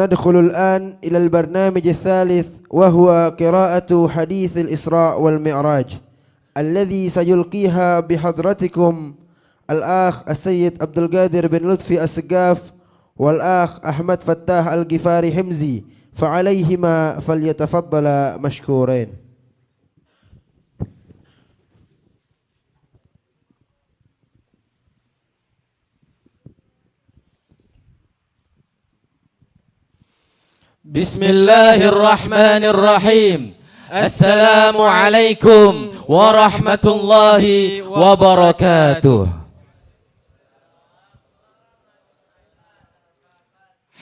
ندخل الآن إلى البرنامج الثالث وهو قراءة حديث الإسراء والمعراج الذي سيلقيها بحضرتكم الأخ السيد عبد القادر بن لطفي السقاف والأخ أحمد فتاح الغفاري حمزي، فعليهما فليتفضل مشكورين. بسم الله الرحمن الرحيم. السلام عليكم ورحمة الله وبركاته.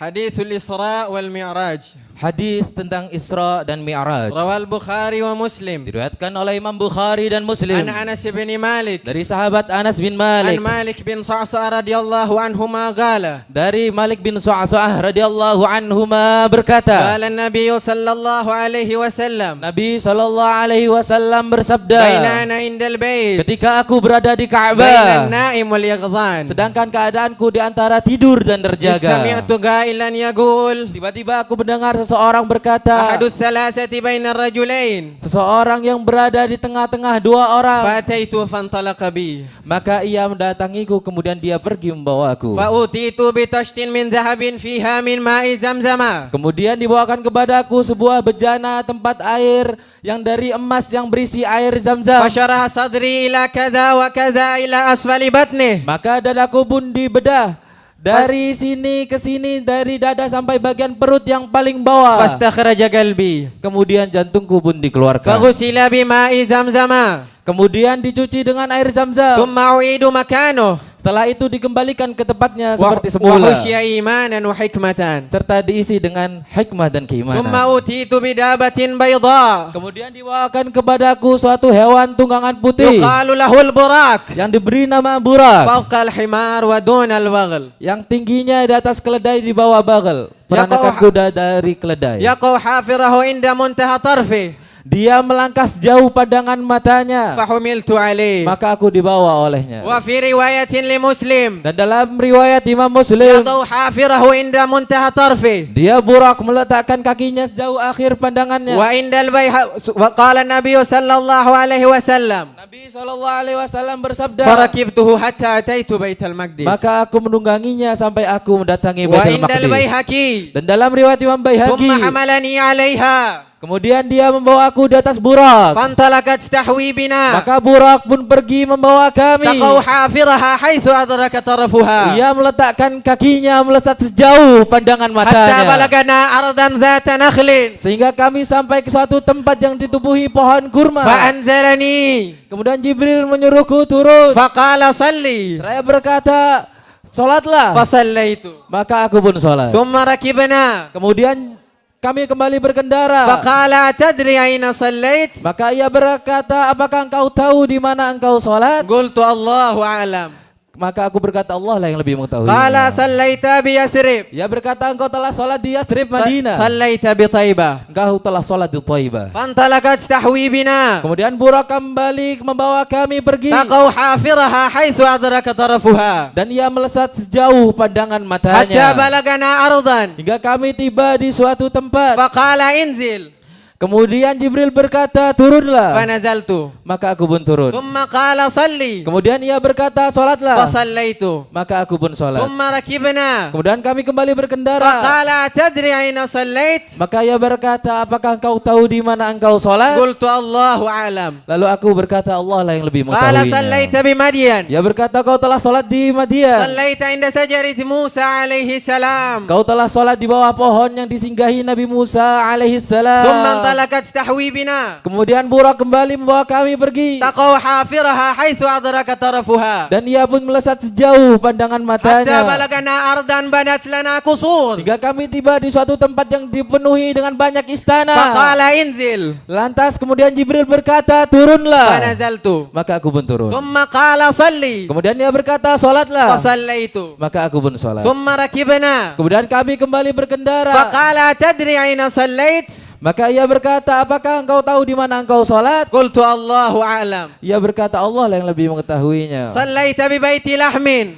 حديث الإسراء والمعراج. Hadis tentang Isra dan Mi'raj. Rawal Bukhari wa Muslim. Diriwayatkan oleh Imam Bukhari dan Muslim. An Anas bin Malik. Dari sahabat Anas bin Malik. An Malik bin Sa'sa'ah radhiyallahu anhuma qala. Dari Malik bin Sa'sa'ah radhiyallahu anhuma berkata. Qala Nabi sallallahu alaihi wasallam. Nabi sallallahu alaihi wasallam bersabda. Bainana indal bait. Ketika aku berada di Ka'bah. Bainan naim wal yaghdan. Sedangkan keadaanku di antara tidur dan terjaga. Sami'tu qailan yaqul. Tiba-tiba aku mendengar seseorang berkata, Ahadus salasati bainar rajulain. seseorang yang berada di tengah-tengah dua orang. Fataitu fantalaqa bi. Maka ia mendatangiku, kemudian dia pergi membawaku. Fautitu bi tashtin min dhahabin fiha min ma'i zamzama. Kemudian dibawakan kepadaku sebuah bejana tempat air yang dari emas yang berisi air Zam-Zam. Fasyaraha sadri ila kadza wa kadza ila asfali batnih. Maka dadaku pun dibedah dari sini ke sini, dari dada sampai bagian perut yang paling bawah. Fastakhraja qalbi. Kemudian jantungku pun dikeluarkan. Faghusila bima'i zamzama. Kemudian dicuci dengan air Zam-Zam. Thumma u'idu makanuh. Setelah itu dikembalikan ke tempatnya seperti semula. Wa husya imanan wa hikmatan. Serta diisi dengan hikmah dan keimanan. Thumma utitu bidabatin bayda. Kemudian dibawakan kepadaku suatu hewan tunggangan putih. Yuqalu lahul burak. Yang diberi nama burak. Fawqal himar wa dunal baghl. Yang tingginya di atas keledai, di bawah bagel. Peranakan kuda dari keledai. Yaqau hafirahu inda muntaha tarfi. Dia melangkah sejauh pandangan matanya. Fahumiltu alaih. Maka aku dibawa olehnya. Wa fi riwayatin li Muslim. Dan dalam riwayat Imam Muslim, Yaqau hafirahu inda muntaha tarfi. dia burak meletakkan kakinya sejauh akhir pandangannya. Wa indal bayha wa qala Nabi sallallahu alaihi wasallam. Nabi sallallahu alaihi wasallam bersabda, Farakibtuhu hatta ataitu Baitul Maqdis. maka aku menungganginya sampai aku mendatangi Wa Baitul indal Maqdis. Baihaqi. Dan dalam riwayat Imam Baihaqi, Thumma hamalani alaiha. kemudian dia membawa aku di atas burak. Fantalakat tahwi bina. Maka burak pun pergi membawa kami. Taqau hafiraha haitsu adraka tarafuha. Ia meletakkan kakinya melesat sejauh pandangan Hatta matanya. balagana ardan zata nakhlin. Sehingga kami sampai ke suatu tempat yang ditubuhi pohon kurma. Fa anzalani. Kemudian Jibril menyuruhku turun. Faqala salli. Saya berkata, sholatlah. Fa sallaitu. Maka aku pun sholat. Thumma rakibna. Kemudian kami kembali berkendara. Faqala atadri aina sallait? Maka ia berkata, apakah engkau tahu di mana engkau sholat? Qultu Allahu a'lam. Maka aku berkata, Allah lah yang lebih mengetahui. Qala sallaita bi Yasrib. Ia berkata, engkau telah sholat di Yathrib, Madinah. Sallaita bi Taibah. Engkau telah sholat di Thaibah. Fantalakat tahwi bina. Kemudian burak kembali membawa kami pergi. Taqau hafiraha haitsu adraka tarafuha. Dan ia melesat sejauh pandangan Hatta matanya. balagana ardan. Hingga kami tiba di suatu tempat. Faqala inzil. Kemudian Jibril berkata, turunlah. Fanazaltu. Maka aku pun turun. Thumma qala salli. Kemudian ia berkata, sholatlah. Fasallaitu. Maka aku pun sholat. Thumma rakibna. Kemudian kami kembali berkendara. Faqala atadri aina sallait? Maka ia berkata, apakah engkau tahu di mana engkau sholat? Qultu Allahu a'lam. Lalu aku berkata, Allah lah yang lebih Qala mengetahuinya. sallaita bi Madyan. Ia berkata, kau telah sholat di Madian. Sallaita inda sajarati Musa alaihi salam. Kau telah sholat di bawah pohon yang disinggahi Nabi Musa alaihi salam. Thumma antalakat tahwi bina. Kemudian burak kembali membawa kami pergi. Taqau hafiraha haitsu adraka tarafuha. Dan ia pun melesat sejauh pandangan Hatta matanya. balagana ardan banat lana kusur. Hingga kami tiba di suatu tempat yang dipenuhi dengan banyak istana. Faqala inzil. Lantas kemudian Jibril berkata, turunlah. Fanazaltu. Maka aku pun turun. Thumma qala salli. Kemudian ia berkata, sholatlah. Fasallaitu. Maka aku pun sholat. Thumma rakibna. Kemudian kami kembali berkendara. Faqala tadri aina sallait? Maka ia berkata, apakah engkau tahu di mana engkau sholat? Qultu Allahu a'lam. Ia berkata, Allah lah yang lebih mengetahuinya. Sallaita bi baiti lahmin.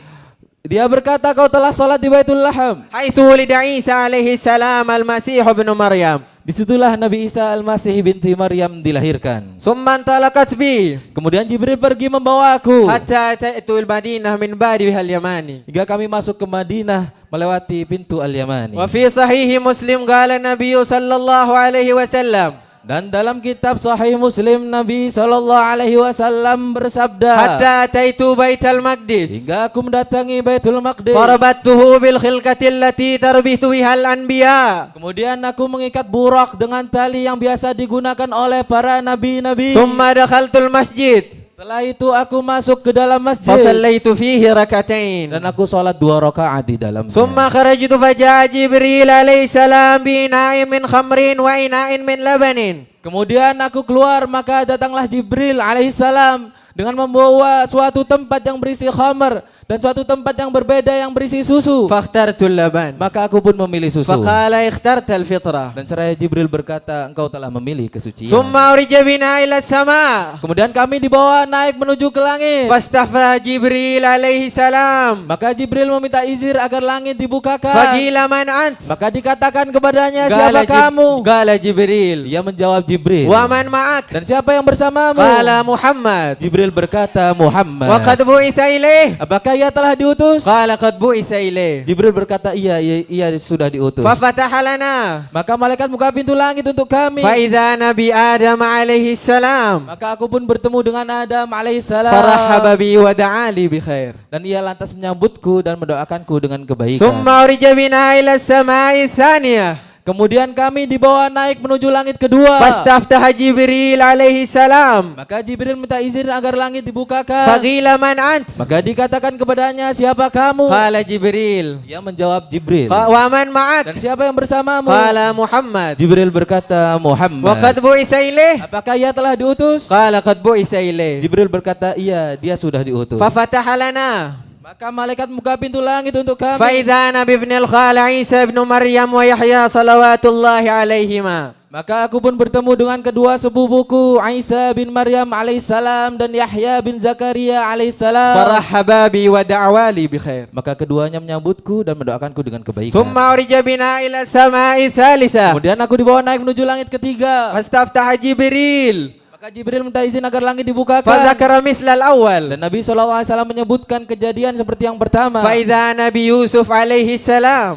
Dia berkata, kau telah sholat di Baitul Laham. حيث ولد عيسى عليه السلام المسيح ابن مريم. Disitulah Nabi Isa Al-Masih binti Maryam dilahirkan. ثم انطلقت بي Kemudian Jibril pergi membawaku حتى أتيت المدينة من بابها اليماني. hingga kami masuk ke Madinah melewati pintu Al-Yamani. وفي صحيح مسلم قال النبي صلى الله عليه وسلم Dan dalam kitab Sahih Muslim Nabi sallallahu alaihi wasallam bersabda, حتى أتيت بيت المقدس hingga aku mendatangi Baitul Maqdis. فربطته بالخلقة التي تربط بها الأنبياء. Kemudian aku mengikat burak dengan tali yang biasa digunakan oleh para nabi-nabi. ثم دخلت المسجد Setelah itu aku masuk ke dalam masjid فصليت فيه ركعتين. dan aku sholat 2 rakaat di dalamnya. ثم خرجت فجاء جبريل عليه السلام بإناء من خمر وإناء من لبن. Kemudian aku keluar, maka datanglah Jibril alaihissalam dengan membawa suatu tempat yang berisi khamar dan suatu tempat yang berbeda yang berisi susu. فاخترت اللبن. Maka aku pun memilih susu. فقال اخترت الفطرة. Dan seraya Jibril berkata, engkau telah memilih kesucian. ثم أرج بنا إلى السماء. Kemudian kami dibawa naik menuju ke langit. فاستفتح جبريل عليه السلام. Maka Jibril meminta izin agar langit dibukakan. فقيل من أنت؟ Maka dikatakan kepadanya, siapa kamu? قال جبريل. Ia menjawab, Jibril. ومن معك؟ Dan siapa yang bersamamu? قال محمد. Jibril berkata, Muhammad. وقد بعث إليه؟ Apakah ia telah diutus? قال قد بعث إليه. Jibril berkata, ia sudah diutus. ففتح لنا. Maka malaikat buka pintu langit untuk kami. فإذا نبي آدم عليه السلام. Maka aku pun bertemu dengan Adam alaihissalam. فرحب بي ودعا لي بخير. Dan ia lantas menyambutku dan mendoakanku dengan kebaikan. ثم أرج بنا إلى السماء الثانية. Kemudian kami dibawa naik menuju langit kedua. فاستفتح جبريل عليه السلام. Maka Jibril minta izin agar langit dibukakan. فقيل من أنت؟ Maka dikatakan kepadanya, siapa kamu? قال جبريل. Ia menjawab, Jibril. ومن Dan معك؟ siapa yang bersamamu? قال محمد. Jibril berkata, Muhammad. وقد بعث إليه؟ Apakah ia telah diutus? قال قد بعث إليه. Jibril berkata, iya, dia sudah diutus. ففتح لنا. Maka malaikat buka pintu langit untuk kami. فإذا أنا بابن الخال عيسى بن مريم ويحيى صلوات الله عليهما. Maka aku pun bertemu dengan kedua sepupuku, Isa bin Maryam alaihissalam dan Yahya bin Zakaria alaihissalam. فرحبا بي ودعوا لي بخير. Maka keduanya menyambutku dan mendoakanku dengan kebaikan. ثم أرج بنا إلى السماء الثالثة. Kemudian aku dibawa naik menuju langit ketiga. فاستفتح جبريل. Maka Jibril minta izin agar langit dibukakan. فذكر مثل الأول. Dan Nabi SAW menyebutkan kejadian seperti yang pertama. فإذا نبي يوسف عليه السلام.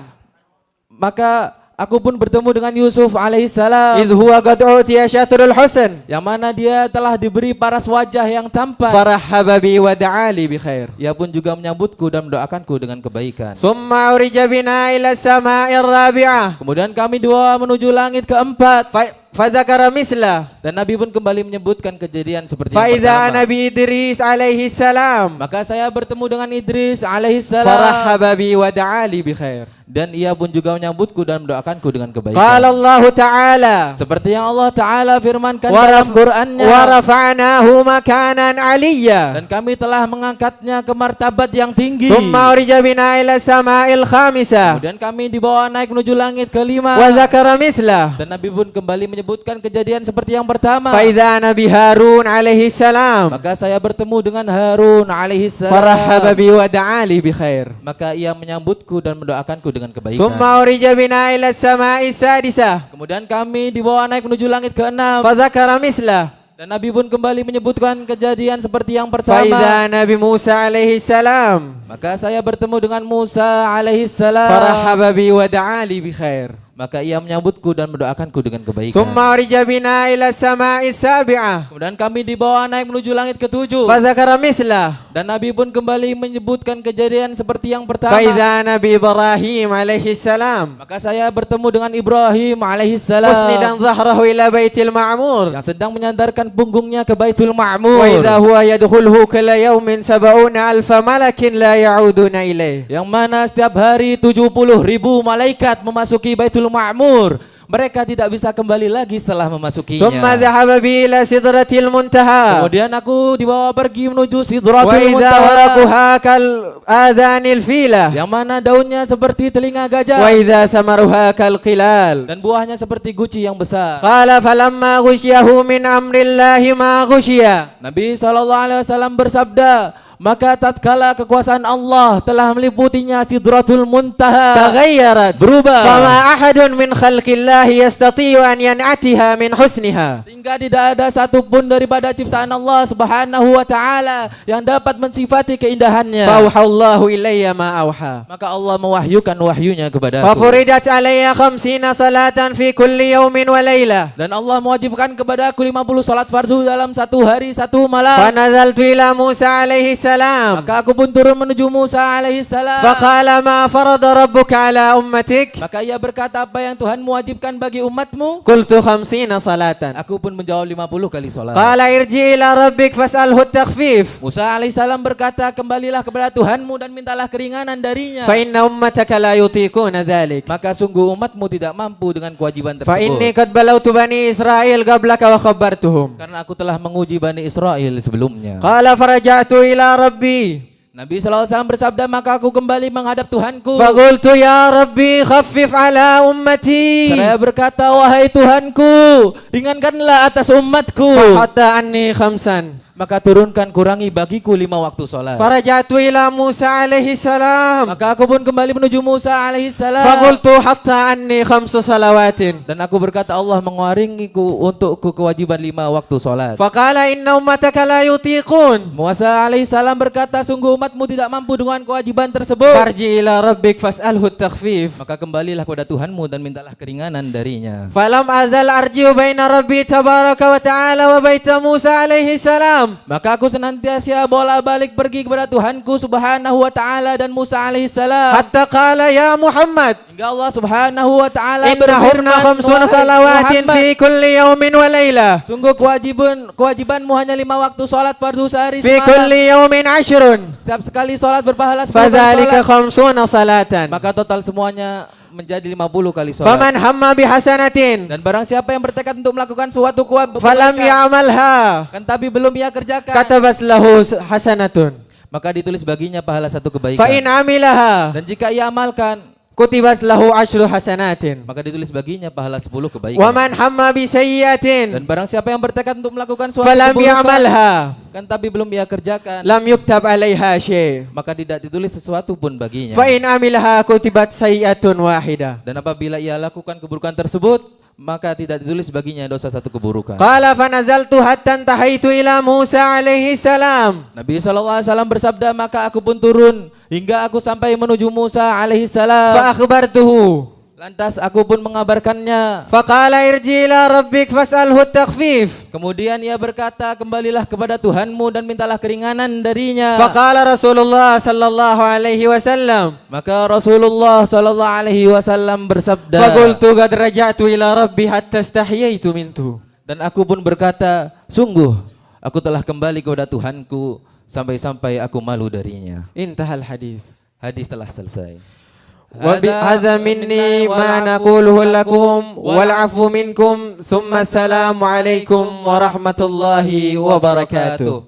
Maka aku pun bertemu dengan Yusuf alaihissalam. إذ هو قد أوتي شطر الحسن. Yang mana dia telah diberi paras wajah yang tampan. فرحب بي ودعا لي بخير. Ia pun juga menyambutku dan mendoakanku dengan kebaikan. ثم أرج بنا إلى السماء الرابعة. Kemudian kami dibawa menuju langit keempat. فذكر مثله. Dan Nabi pun kembali menyebutkan kejadian seperti yang فإذا pertama. نبي إدريس عليه السلام. Maka saya bertemu dengan Idris alaihissalam. فرحب بي ودعا لي بخير. Dan ia pun juga menyambutku dan mendoakanku dengan kebaikan. قال الله تعالى. Seperti yang Allah Ta'ala firmankan dalam Qur'annya. ورفعناه مكانا عليا. Dan kami telah mengangkatnya ke martabat yang tinggi. ثم أرج بنا إلى السماء الخامسة. Kemudian kami dibawa naik menuju langit kelima. وذكر مثله. Dan Nabi pun kembali menyebutkan kejadian seperti yang pertama. فإذا نبي هارون عليه السلام. Maka saya bertemu dengan Harun alaihissalam. فرحب بي ودعا لي بخير. Maka ia menyambutku dan mendoakanku dengan kebaikan. ثم أرج بنا إلى السماء السادسة. Kemudian kami dibawa naik menuju langit keenam. فذكر مثله. Dan Nabi pun kembali menyebutkan kejadian seperti yang pertama. فإذا نبي موسى عليه السلام. Maka saya bertemu dengan Musa alaihissalam. فرحب بي ودعا لي بخير. Maka ia menyambutku dan mendoakanku dengan kebaikan. ثم أرج بنا إلى السماء السابعة. Kemudian kami dibawa naik menuju langit ketujuh. فذكر مثله. Dan Nabi pun kembali menyebutkan kejadian seperti yang pertama. فإذا نبي إبراهيم عليه السلام. Maka saya bertemu dengan Ibrahim alaihissalam. مسندا ظهره إلى بيت المعمور. Yang sedang menyandarkan punggungnya ke Baitul Ma'mur. وإذا هو يدخله كل يوم 70,000 ملك لا يعودون إليه. Yang mana setiap hari 70.000 malaikat memasuki Baitul Ma'mur. Mereka tidak bisa kembali lagi setelah memasukinya. ثم ذهب بي إلى سدرة المنتهى. Kemudian aku dibawa pergi menuju Sidratul وإذا Muntaha. ورقها كالآذان الفيلة. Yang mana daunnya seperti telinga gajah. وإذا ثمرها كالقلال. Dan buahnya seperti guci yang besar. قال فلما غشيه من أمر الله ما غشي. Nabi SAW bersabda, maka tatkala kekuasaan Allah telah meliputinya Sidratul Muntaha, تغيرت berubah, فما أحد من خلق الله يستطيع أن ينعتها من حسنها. sehingga tidak ada satupun daripada ciptaan Allah Subhanahu wa taala yang dapat mensifati keindahannya. فأوحى الله إلي ما أوحى. Maka Allah mewahyukan wahyunya kepada aku. ففرضت علي 50 صلاة في كل يوم وليلة. Dan Allah mewajibkan kepada aku 50 salat fardu dalam satu hari satu malam. فنزلت إلى موسى عليه السلام Maka aku pun turun menuju Musa alaihi salam. فقال ما فرض ربك على أمتك؟ Maka ia berkata, apa yang Tuhan mewajibkan bagi umatmu? قلت 50 صلاة. Aku pun menjawab 50 kali salat. قال ارجع إلى ربك فاسأله التخفيف Musa alaihissalam berkata, kembalilah kepada Tuhanmu dan mintalah keringanan darinya. فإن أمتك لا يطيقون ذلك Maka sungguh umatmu tidak mampu dengan kewajiban فإني tersebut. قد بلوت بني إسرائيل قبلك وخبرتهم. Karena aku telah menguji Bani Israel sebelumnya. قال فرجعت إلى ربي Nabi SAW bersabda, maka aku kembali menghadap Tuhanku. فقلت يا ربي خفف على أمتي Saya berkata, wahai Tuhanku, ringankanlah atas umatku. فحتى عني 5. Maka turunkan, kurangi bagiku 5 waktu sholat. فرجعت إلى موسى عليه السلام Maka aku pun kembali menuju Musa alaihissalam. فقلت حتى عني 5 صلوات. Dan aku berkata, Allah mengurangiku untukku kewajiban 5 waktu sholat. فقال إن أمتك لا يطيقون. Musa alaihissalam berkata, sungguh umatmu tidak mampu dengan kewajiban tersebut. فارجع إلى ربك فاسأله التخفيف. Maka kembalilah kepada Tuhanmu dan mintalah keringanan darinya. فلم أزل أرجع بين ربي تبارك وتعالى وبيت موسى عليه السلام. Maka aku senantiasa bola-balik pergi kepada Tuhanku Subhanahu wa taala dan Musa alaihissalam. حتى قال يا محمد Hingga Allah Subhanahu wa taala إنهن berfirman, 50 "Wahai صلوات Muhammad, في كل يوم وليلة sungguh kewajibanmu hanya 5 waktu salat fardu sehari في كل semalam. يوم 10. Setiap sekali salat berpahala 10 kali فذلك salat. 50 صلاة. Maka total semuanya menjadi 50 kali salat. فمن هم بحسنة Dan barang siapa yang bertekad untuk melakukan suatu فلم kebaikan, يعملها kan tapi belum ia kerjakan, كتبت له حسنة. maka ditulis baginya pahala 1 فإن kebaikan. عملها Dan jika ia amalkan, كتبت له 10 حسنات. maka ditulis baginya pahala 10 kebaikan. ومن هم بسيئة Dan barang siapa yang bertekad untuk melakukan suatu فلم keburukan, يعملها kan tapi belum ia kerjakan, لم يكتب عليها شيء. maka tidak ditulis sesuatu pun baginya. فإن عملها كتبت سيئة واحدة. Dan apabila ia lakukan keburukan tersebut, maka tidak ditulis baginya dosa 1 keburukan. قال فنزلت حتى انتهيت إلى موسى عليه السلام. Nabi SAW bersabda, maka aku pun turun hingga aku sampai menuju Musa alaihissalam. فأخبرته Lantas aku pun mengabarkannya. فقال ارجع إلى ربك فاسأله التخفيف. Kemudian ia berkata, kembalilah kepada Tuhanmu dan mintalah keringanan darinya. فقال رسول الله صلى الله عليه وسلم Maka Rasulullah SAW bersabda, فقلت قد رجعت إلى ربي حتى استحييت منه. dan aku pun berkata, sungguh aku telah kembali kepada Tuhanku sampai-sampai aku malu darinya. انتهى الحديث. Hadis telah selesai. وهذا مني ما نقوله لكم والعفو منكم ثم السلام عليكم ورحمة الله وبركاته.